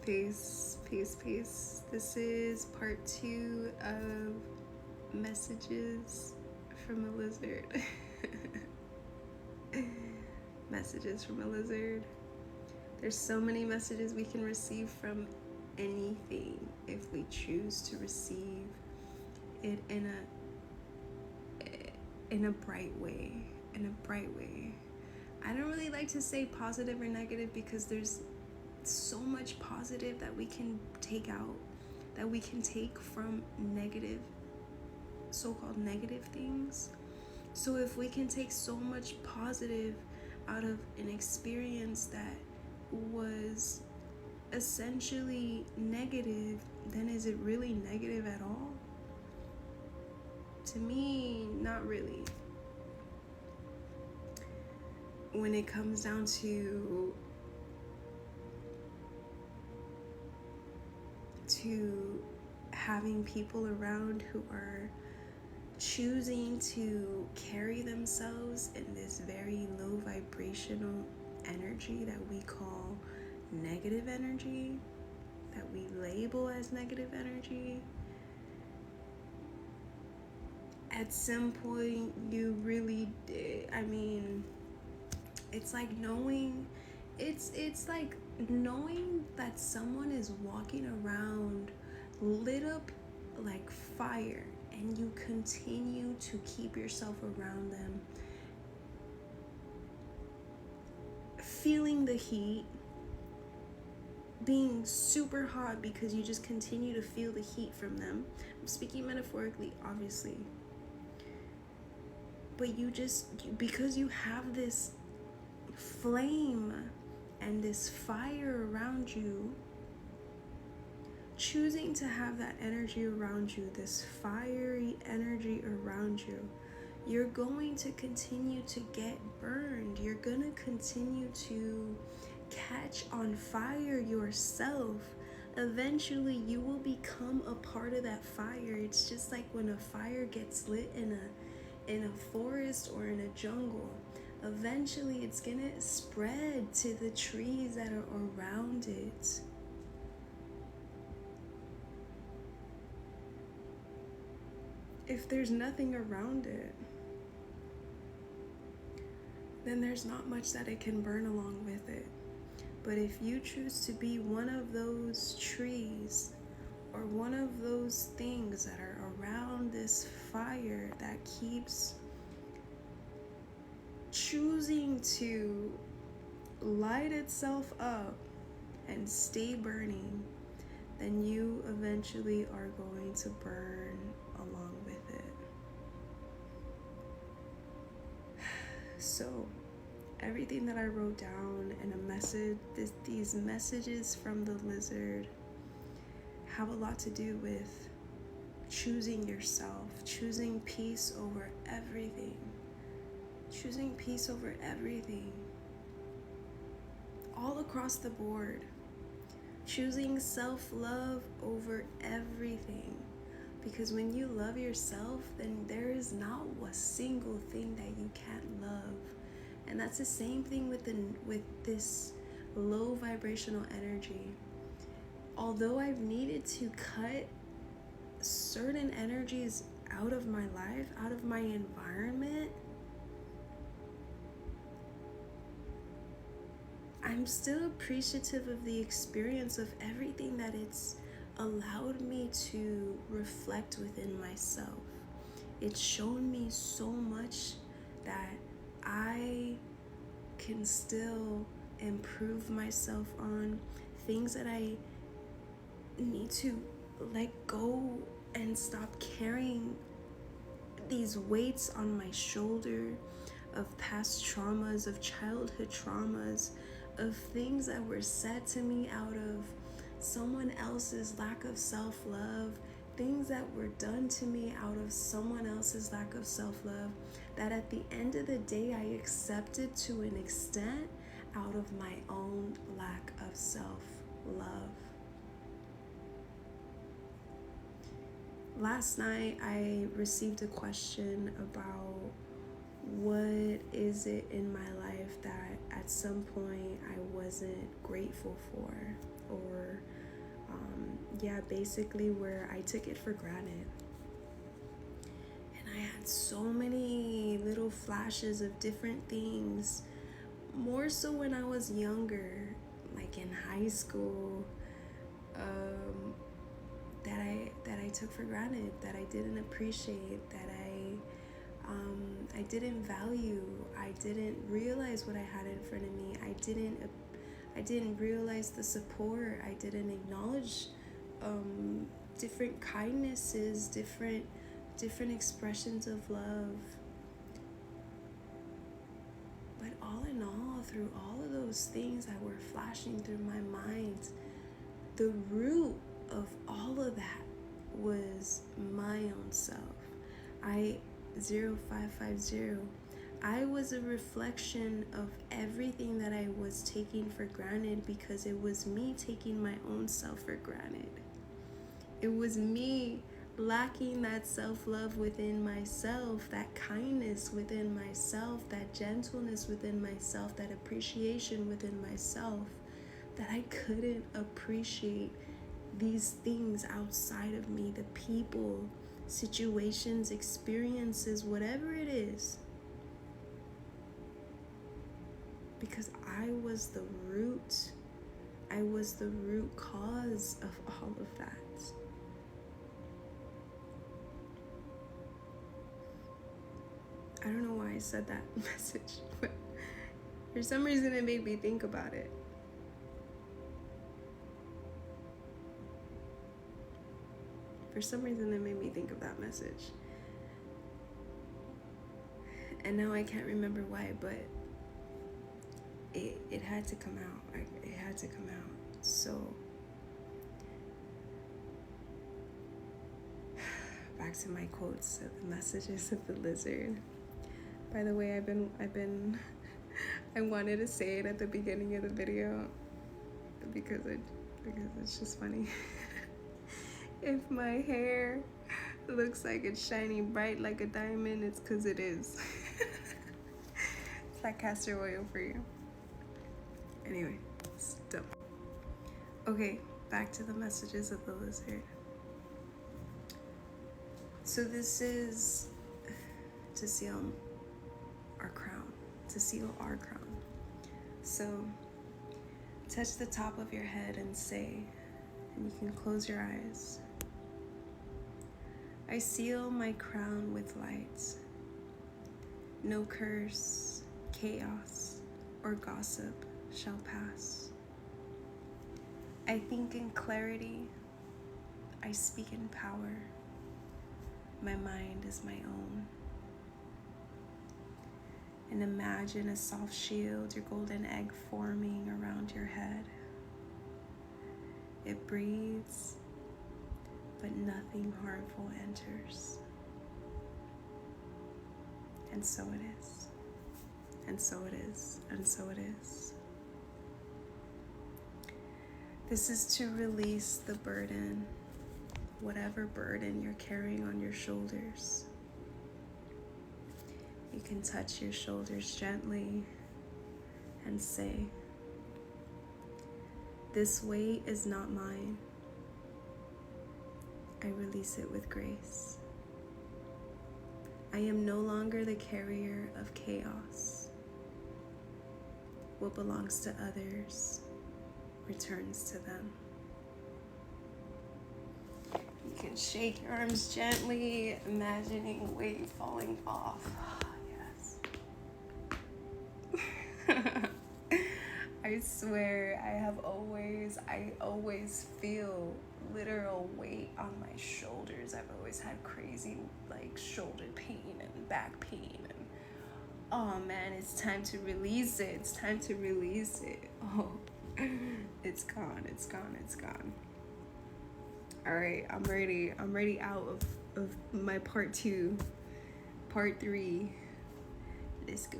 Peace, peace, peace. This is part 2 of messages from a lizard. Messages from a lizard. There's so many messages we can receive from anything if we choose to receive it in a bright way. In a bright way. I don't really like to say positive or negative because there's so much positive that we can take out, that we can take from negative, so-called negative things. So if we can take so much positive out of an experience that was essentially negative, then is it really negative at all? To me, not really. When it comes down to having people around who are choosing to carry themselves in this very low vibrational energy that we call negative energy, that we label as negative energy, at some point you really, it's like knowing, it's like knowing that someone is walking around lit up like fire, and you continue to keep yourself around them, feeling the heat, being super hot because you just continue to feel the heat from them. I'm speaking metaphorically, obviously, but you just, because you have this flame and this fire around you, choosing to have that energy around you, this fiery energy around you, you're going to continue to get burned. You're going to continue to catch on fire yourself. Eventually, you will become a part of that fire. It's just like when a fire gets lit in a forest or in a jungle. Eventually, it's going to spread to the trees that are around it. If there's nothing around it, then there's not much that it can burn along with it. But if you choose to be one of those trees or one of those things that are around this fire that keeps choosing to light itself up and stay burning, then you eventually are going to burn along with it. So everything that I wrote down in a message, these messages from the lizard, have a lot to do with choosing yourself, choosing peace over everything, choosing peace over everything, all across the board, choosing self-love over everything. Because when you love yourself, then there is not a single thing that you can't love. And that's the same thing with this low vibrational energy. Although I've needed to cut certain energies out of my life, out of my environment, I'm still appreciative of the experience of everything that it's allowed me to reflect within myself. It's shown me so much that I can still improve myself on, things that I need to let go and stop carrying these weights on my shoulder of past traumas, of childhood traumas, of things that were said to me out of someone else's lack of self-love, things that were done to me out of someone else's lack of self-love, that at the end of the day I accepted to an extent out of my own lack of self-love. Last night I received a question about what is it in my life that at some point I wasn't grateful for, or basically where I took it for granted. And I had so many little flashes of different things, more so when I was younger, like in high school, that I took for granted, that I didn't appreciate, that I didn't value. I didn't realize what I had in front of me. I didn't realize the support. I didn't acknowledge different kindnesses, different expressions of love. But all in all, through all of those things that were flashing through my mind, the root of all of that was my own self. 0550, I was a reflection of everything that I was taking for granted, because it was me taking my own self for granted. It was me lacking that self-love within myself, that kindness within myself, that gentleness within myself, that appreciation within myself, that I couldn't appreciate these things outside of me, the people, situations, experiences, whatever it is. Because I was the root cause of all of that. I don't know why I said that message, but for some reason it made me think about it. For some reason it made me think of that message. And now I can't remember why, but it had to come out. It had to come out. So back to my quotes of the messages of the lizard. By the way, I wanted to say it at the beginning of the video because it's just funny. If my hair looks like it's shining bright like a diamond, it's because it is. It's that castor oil for you. Anyway, stop. Okay, back to the messages of the lizard. So this is to seal our crown, So touch the top of your head and say, and you can close your eyes, I seal my crown with light. No curse, chaos, or gossip shall pass. I think in clarity, I speak in power. My mind is my own. And imagine a soft shield, your golden egg forming around your head. It breathes, but nothing harmful enters. And so it is. And so it is. And so it is. This is to release the burden, whatever burden you're carrying on your shoulders. You can touch your shoulders gently and say, this weight is not mine. I release it with grace. I am no longer the carrier of chaos. What belongs to others returns to them. You can shake your arms gently, imagining weight falling off. I swear, I always feel literal weight on my shoulders. I've always had crazy shoulder pain and back pain, and oh man, it's time to release it. It's time to release it. Oh, it's gone. All right, I'm ready out of my part 2. Part 3. Let's go.